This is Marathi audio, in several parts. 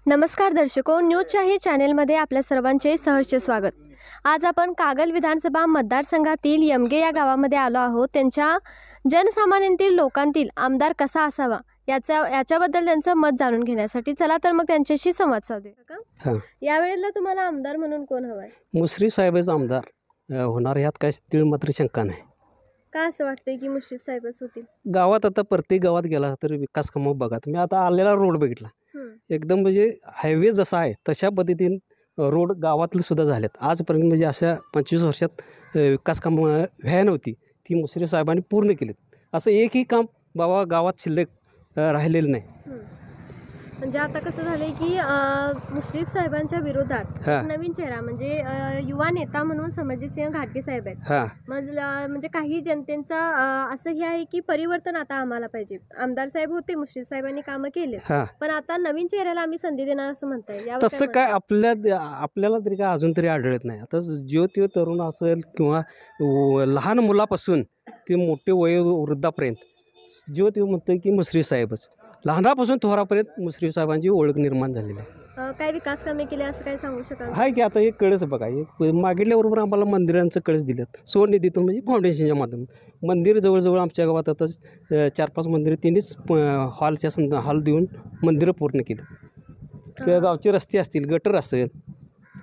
नमस्कार दर्शको, न्यूजशाही चॅनेलमध्ये आपल्या सर्वांचे सहर्ष स्वागत। आज आपण कागल विधानसभा मतदारसंघातील यमगे या गावामध्ये आलो आहोत। त्यांच्या जनसामान्यांतील लोकांतील आमदार कसा असावा याच्याबद्दल त्यांचं मत जाणून घेण्यासाठी चला तर मग त्यांच्याशी संवाद साधूया का। यावेळेला तुम्हाला आमदार म्हणून कोण हवाय? मुश्रीफ साहेबच आमदार होणार यात काय तीळ मात्र शंका नाही। का असं वाटतंय की मुश्रीफ साहेबच होतील? गावात आता प्रत्येक गावात गेला तर विकास कामं बघा तुम्ही। आता आलेला रोड बघितला एकदम म्हणजे हायवे जसा आहे तशा पद्धतीने रोड गावातले सुद्धा झालेत। आजपर्यंत म्हणजे अशा 25 वर्षात विकास कामं व्हाय नव्हती ती मुश्रीफ साहेबांनी पूर्ण केलीत। असं एकही काम बाबा गावात शिल्लक राहिलेलं नाही। म्हणजे आता कसं झालंय की मुश्रीफ साहेबांच्या विरोधात नवीन चेहरा म्हणजे युवा नेता म्हणून समजितसिंह घाटगे साहेब आहेत। म्हणजे काही जनतेचा असं हे आहे की परिवर्तन आता आम्हाला पाहिजे। आमदार साहेब होते, मुश्रीफ साहेबांनी कामं केले, पण आता नवीन चेहऱ्याला आम्ही संधी देणार असं म्हणताय। तसं काय आपल्याला तरी काय अजून तरी आढळत नाही। आता जो तो तरुण असेल किंवा लहान मुलापासून ते मोठे वयोवृद्धापर्यंत जो तो म्हणतोय की मुश्रीफ साहेबच। लहानापासून थोरापर्यंत मुश्रीफ साहेबांची ओळख निर्माण झालेली आहे। काय विकास कामे केले असं काय सांगू शकाल? आहे की आता एक कळस बघा, एक मागितल्याबरोबर आम्हाला मंदिरांचं कळस दिलेत स्वनिधीतून म्हणजे फाउंडेशनच्या माध्यमातून। मंदिर जवळजवळ आमच्या गावात आता 4-5 मंदिरं त्यांनीच हॉल देऊन मंदिरं पूर्ण केली। गावचे रस्ते असतील, गटर असेल,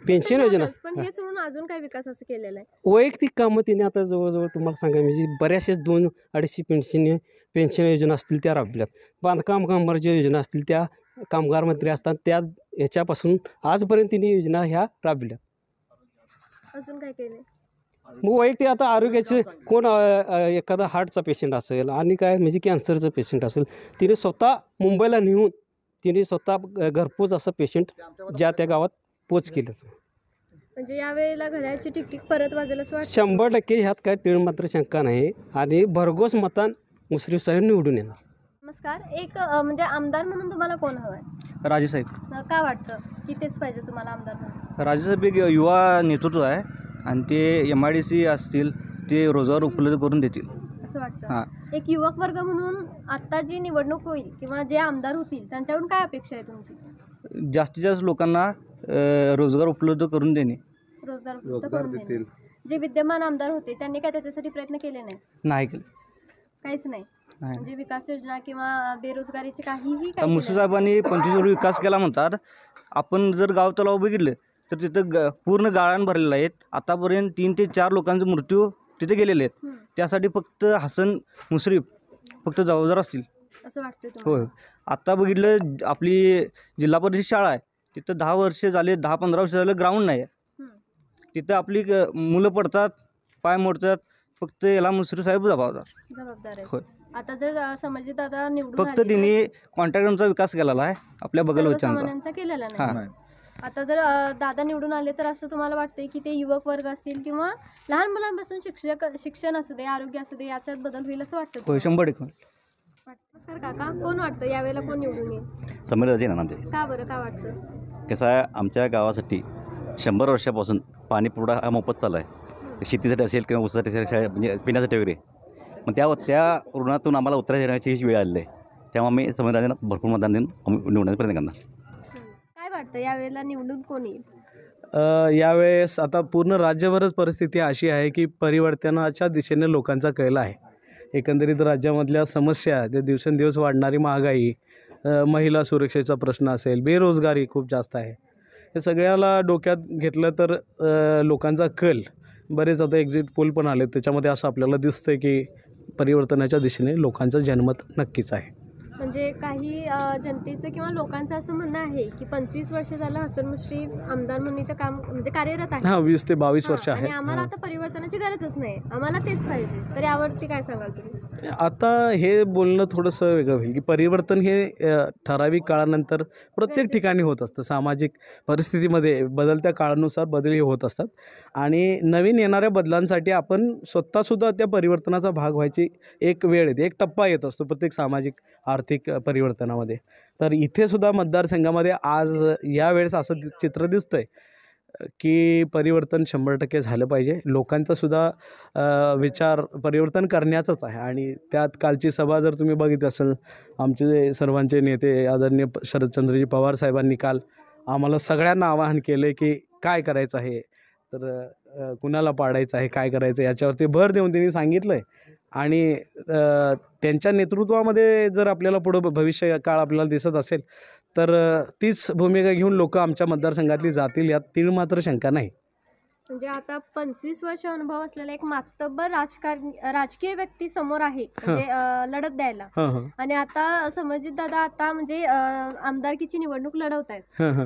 पेन्शन योजना, पण हे सोडून अजून काय विकास असं केलेला आहे? वैयक्तिक कामं तिने आता जवळजवळ तुम्हाला सांगा म्हणजे बऱ्याचशाच 200-250 पेन्शन योजना असतील त्या राबविल्यात। बांधकाम कामगारच्या योजना असतील त्या कामगार मंत्री असतात त्या ह्याच्यापासून आजपर्यंत तिने योजना ह्या राबविल्यात। अजून काय केले? मग वैयक्तिक आता आरोग्याचे कोण एखादा हार्टचा पेशंट असेल आणि काय म्हणजे कॅन्सरचं पेशंट असेल, तिने स्वतः मुंबईला नेऊन तिने स्वतः घरपोच असं पेशंट ज्या त्या गावात पोच केलं। म्हणजे यावेळेला घड्याळची टिकटिक परत वाजेल असं वाटतं? 100% ह्यात काय तीळ मात्र शंका नाही आणि भरघोस मतान मुश्रीफ साहेब निवडून येणार। नमस्कार, एक म्हणजे आमदार म्हणून तुम्हाला कोण हवाय? राजे साहेब। का वाटतं की तेच पाहिजे तुम्हाला आमदार म्हणून? राजे साहेब एक युवा नेतृत्व आहे आणि ते MIDC असतील ते रोजगार उपलब्ध करून देतील असं वाटतं। एक युवक वर्ग म्हणून आता जी निवडणूक होईल किंवा जे आमदार होतील त्यांच्याकडून काय अपेक्षा आहे तुमची? जास्तीत जास्त लोकांना रोजगार उपलब्ध करून देणे। रोजगार देतील। जे विद्यमान आमदार होते त्यांनी काय त्याच्यासाठी प्रयत्न केले नाही केले? काहीच नाही। म्हणजे विकास योजना किंवा बेरोजगारीचे काहीही मुश्रीफ साहेबांनी 25 वर्ष विकास केला म्हणतात। आपण जर गाव तलाव बघितलं तर तिथं पूर्ण गाळान भरलेलं आहेत। आतापर्यंत 3 ते 4 लोकांचे मृत्यू तिथे गेलेले आहेत। त्यासाठी फक्त हसन मुश्रीफ फक्त जबाबदार असतील असं वाटतं? होय। आता बघितलं आपली जिल्हा परिषद शाळा आहे तिथं 10 वर्ष झाले, 10-15 वर्ष झाले ग्राउंड नाही आहे। तिथं आपली मुलं पडतात, पाय मोडतात, फक्त याला मुश्रीफ साहेब जबाबदार आहे। होय। आता जर समजित दादा निवडून फक्त तिने कॉन्ट्रॅक्टरचा विकास केलेला आहे, आपल्या बगलवच्च्यांचा केलेला नाही। आता जर दादा निवडून आले तर असं तुम्हाला वाटतंय की ते युवक वर्ग असतील किंवा लहान मुलांपासून शिक्षण असू दे, आरोग्य असू दे, याच्यात बदल होईल असं वाटतं? होय, 100%। नमस्कार काका, कोण वाटतं यावेळेला कोण निवडून येईल? समीर नांदे। का बरं, का वाटतं? कसं आहे, आमच्या गावासाठी 100 वर्षापासून पाणी पुरवठा हा मोफत चालू आहे। शेतीसाठी असेल किंवा ऊसासाठी म्हणजे पिण्यासाठी वगैरे, मग त्या ऋणातून आम्हाला उत्तरायण येण्याची ही वेळ आलेली आहे। तेव्हा आम्ही समीर राजेंना भरपूर मतदान देऊन निवडण्याचा प्रयत्न करणार। काय वाटतं यावेळेला निवडून कोण येईल? यावेळेस आता पूर्ण राज्यभरच परिस्थिती अशी आहे की परिवर्तनाच्या दिशेने लोकांचा कल आहे। एकंदरीत राज्यामधल्या समस्या, जे दिवसेंदिवस वाढणारी महागाई, महिला सुरक्षेचा प्रश्न असेल, बेरोजगारी खूप जास्त आहे, हे सगळ्याला डोक्यात घेतलं तर लोकांचा कल बरेच आता एक्झिट पोल पण आले त्याच्यामध्ये असं आपल्याला दिसतंय की परिवर्तनाच्या दिशेने लोकांचं जनमत नक्कीच आहे। म्हणजे काही जनतेचं किंवा लोकांचं असं म्हणणं आहे की 25 वर्ष झालं हसन मुश्रीफ आमदार म्हणून इथं काम म्हणजे कार्यरत आहे। 20 ते 22 वर्ष आहे। आम्हाला आता परिवर्तनाची गरजच नाही, आम्हाला तेच पाहिजे, तर यावरती काय सांगाल तुम्ही? आता हे बोलणं थोडंसं वेगळं होईल की परिवर्तन हे ठराविक काळानंतर प्रत्येक ठिकाणी होत असतं। सामाजिक परिस्थितीमध्ये बदलत्या काळानुसार बदल हे होत असतात आणि नवीन येणाऱ्या बदलांसाठी आपण स्वतःसुद्धा त्या परिवर्तनाचा भाग व्हायची एक वेळ येते, एक टप्पा येत असतो प्रत्येक सामाजिक आर्थिक परिवर्तनामध्ये। तर इथे सुद्धा मतदारसंघामध्ये आज यावेळेस असं चित्र दिसतंय की परिवर्तन 100% झालं पाहिजे. लोकांचा सुद्धा विचार परिवर्तन करण्याचाच आहे आणि त्यात कालची सभा जर तुम्ही बघितली असेल, आमचे सर्वांचे नेते आदरणीय शरदचंद्रजी पवार साहेबांनी काल आम्हाला सगळ्यांना आवाहन केलं की काय करायचं आहे, तर कुणाला पाडायचं आहे, काय करायचं याच्यावरती भर देऊन त्यांनी सांगितलं आहे. आणि त्यांच्या नेतृत्वामध्ये जर आपल्याला पुढं भविष्य काळ आपल्याला दिसत असेल तर तीच भूमिका घेऊन लोक आमच्या मतदारसंघातली जातील यात तीळ मात्र शंका नाही. म्हणजे आता 25 वर्ष अनुभव असलेला एक मातब्बर राजकीय व्यक्ती समोर आहे म्हणजे लढत द्यायला. आणि आता समजित दादा आता म्हणजे आमदारकीची निवडणूक लढवत आहेत,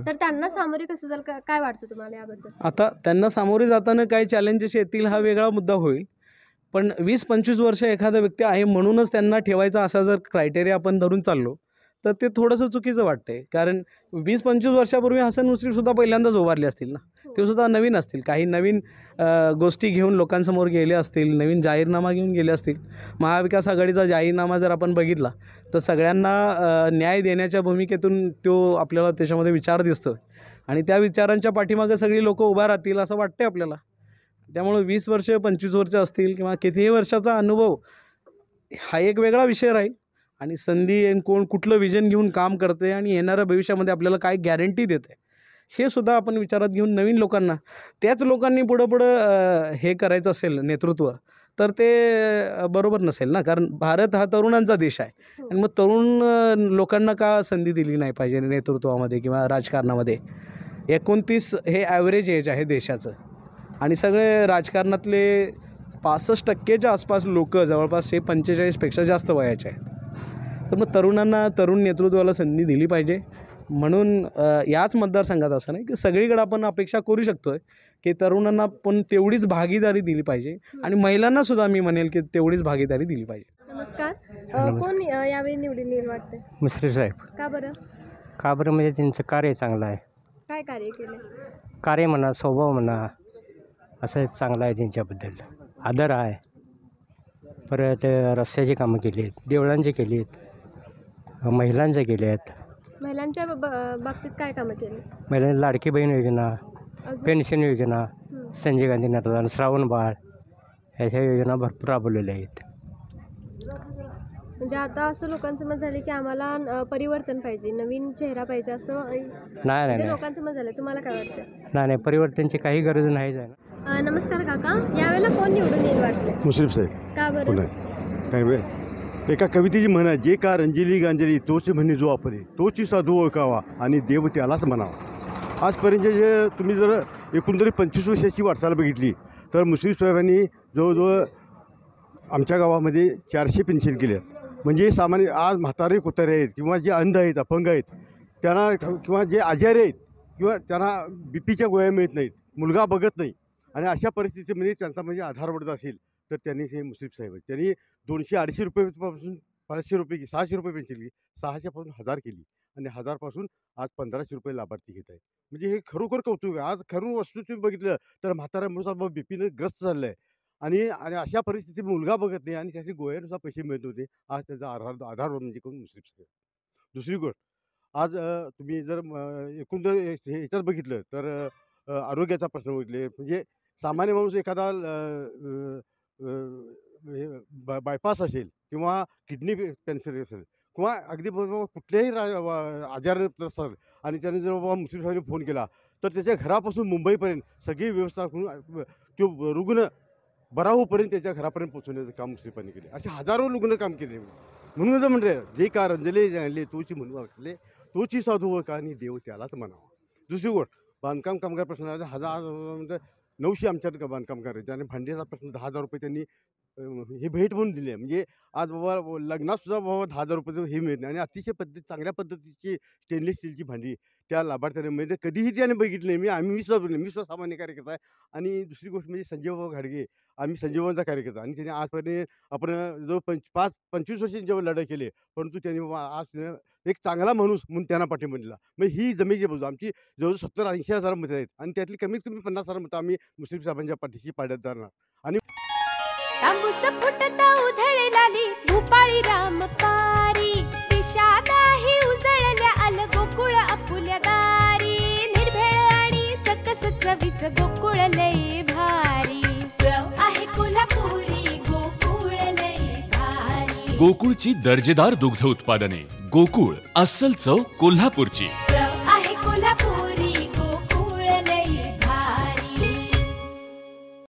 तर त्यांना सामोरे कसं जाईल काय वाटतं तुम्हाला याबद्दल? आता त्यांना सामोरे जाताना काही चॅलेंजेस येतील हा वेगळा मुद्दा होईल, पण 20-25 वर्ष एखादा व्यक्ती आहे म्हणूनच त्यांना ठेवायचा असा जर क्रायटेरिया आपण धरून चाललो तर ते थोडंसं चुकीचं वाटतंय. कारण 20-25 वर्षापूर्वी हसन मुश्रीफसुद्धा पहिल्यांदाच उभारले असतील ना, ते सुद्धा नवीन असतील, काही नवीन गोष्टी घेऊन लोकांसमोर गेले असतील, नवीन जाहीरनामा घेऊन गेले असतील. महाविकास आघाडीचा जाहीरनामा जर आपण बघितला तर सगळ्यांना न्याय देण्याच्या भूमिकेतून तो आपल्याला त्याच्यामध्ये विचार दिसतो आणि त्या विचारांच्या पाठीमागे सगळी लोकं उभा राहतील असं वाटते आपल्याला. त्यामुळे 20 वर्ष 25 वर्ष असतील किंवा कितीही वर्षाचा अनुभव हा एक वेगळा विषय राहील आणि संधी कोण कुठलं विजन घेऊन काम करते आणि येणाऱ्या भविष्यामध्ये आपल्याला काय गॅरंटी देते हे सुद्धा आपण विचारात घेऊन नवीन लोकांना त्याच लोकांनी पुढं हे करायचं असेल नेतृत्व तर ते बरोबर नसेल ना. कारण भारत हा तरुणांचा देश आहे आणि मग तरुण लोकांना का संधी दिली नाही पाहिजे नेतृत्वामध्ये किंवा राजकारणामध्ये. 29 हे ॲव्हरेज एज आहे देशाचं आणि सगळे राजकारणातले 65% आसपास लोक जवळपास 45पेक्षा जास्त वयाचे आहेत. तर मग तरुणांना तरुण नेतृत्वाला संधी दिली पाहिजे. म्हणून याच मतदारसंघात असं नाही की सगळीकडे आपण अपेक्षा करू शकतो आहे की तरुणांना पण तेवढीच भागीदारी दिली पाहिजे आणि महिलांनासुद्धा मी म्हणेल की तेवढीच भागीदारी दिली पाहिजे. नमस्कार, कोण यावेळी निवडून येईल वाटतं? मुश्रीफ साहेब. का बरं? का बरं म्हणजे त्यांचं कार्य चांगलं आहे. काय कार्य केलं? कार्य म्हणा, स्वभाव म्हणा, असं चांगलं आहे त्यांच्याबद्दल, आदर आहे. परत रस्त्याची कामं केली आहेत, देवळांची केली आहेत, महिलांचे केले आहेत. महिलांच्या बाबतीत काय कामं केली? महिलांना लाडकी बहीण योजना, पेन्शन योजना, संजय गांधी नटराजन, श्रावण बाळ ह्या योजना भरपूर राबवलेल्या आहेत. म्हणजे आता असं लोकांचं मत झालं की आम्हाला परिवर्तन पाहिजे, नवीन चेहरा पाहिजे असं नाही लोकांचं मत झालं. तुम्हाला काय वाटतं? नाही, परिवर्तनची काही गरज नाही आहे. नमस्कार काका, यावेळेला कोण निवडून येईल वाटतं? मुश्रीफ साहेब. का बरं? काय एका कवितेची म्हण आहे, जे का रंजिली गांजली तोच म्हणे जो वापरे, तोची साधू ओळखावा आणि देव त्यालाच म्हणावा. आजपर्यंत जे तुम्ही जर एकंदरीत 25 वर्षाची वाटचाल बघितली तर मुश्रीफ साहेबांनी जवळजवळ आमच्या गावामध्ये 400 पेन्शन केल्या. म्हणजे सामान्य आज म्हातारे कुत्रे आहेत किंवा जे अंध आहेत, अपंग आहेत, त्यांना किंवा जे आजारी आहेत किंवा त्यांना बीपीच्या गोळ्या मिळत नाहीत, मुलगा बघत नाही आणि अशा परिस्थितीमध्ये त्यांचा म्हणजे आधार पडत असेल तर त्यांनी हे मुश्रीफ साहेब आहेत. त्यांनी 200-250 रुपयेपासून 500 रुपये 600 रुपये पेन्शन केली, 600पासून 1000 केली आणि 1000पासून आज 1500 रुपये लाभार्थी घेत आहेत. म्हणजे हे खरोखर कौतुक आहे. आज खरं वस्तू तुम्ही बघितलं तर म्हातारा मुलगा बीपीनं ग्रस्त झालं आहे आणि अशा परिस्थितीत मुलगा बघत नाही आणि त्याची गोळ्यानुसार पैसे मिळत होते. आज त्याचा आधार म्हणजे कोण? मुश्रीफ साहेब. दुसरी गोष्ट, आज तुम्ही जर एकंदर ह्याच्यात बघितलं तर आरोग्याचा प्रश्न बघितले, म्हणजे सामान्य माणूस एखादा बायपास असेल किंवा किडनी कॅन्सर असेल किंवा अगदी कुठल्याही आजारग्रस्त असेल आणि त्याने जर बाबा मुश्रीफ साहेबांनी फोन केला तर त्याच्या घरापासून मुंबईपर्यंत सगळी व्यवस्था करून तो रुग्ण बरा होईपर्यंत त्याच्या घरापर्यंत पोहोचवण्याचं काम मुश्रीफांनी केले. असे हजारो रुग्ण काम केले. म्हणून जर म्हणले जे का रंजले जाणले तोची म्हणून वाचले, तोची साधू का आणि देव त्यालाच म्हणावा. दुसरी गोष्ट, बांधकाम कामगार प्रश्न 900 आमच्यात बांधकाम करायचे आणि भांड्याचा प्रश्न 10,000 रुपये त्यांनी हे भेट म्हणून दिली आहे. म्हणजे आज बाबा लग्नातसुद्धा बाबा 10,000 रुपयाचं हे मिळत नाही आणि अतिशय चांगल्या पद्धतीची स्टेनलेस स्टीलची भांडी त्या लाभार्थ्याने म्हणजे कधीही त्याने बघितली नाही. मी सुद्धा सामान्य कार्यकर्ता आहे. आणि दुसरी गोष्ट म्हणजे संजय बाबा घाडगे, आम्ही संजय बाबांचा कार्यकर्ता आणि त्याने आजपर्यंत आपण जो 25 वर्षांची जेव्हा लढाई केली, परंतु त्याने आज एक चांगला माणूस म्हणून त्यांना पाठिंबा दिला. मग ही जमेची बाजू आमची जवळ 70-80 हजार मतं आहेत आणि त्यातली कमीत कमी 50,000 मतं आम्ही मुश्रीफ साहेबांच्या पाठीशी पाडत जाणार. आणि फुटता उधळलाली भूपाळी रामपारी, दिशा नाही उजळल्या आल गोकुळ आपुल्या दारी, निर्भेळ आणि सकस आमचं गोकुळ लई भारी. चव आहे कोल्हापुरी, गोकुळ लई भारी. गोकुळची दर्जेदार दुग्ध उत्पादने. गोकुळ, अस्सल चव कोल्हापूरची.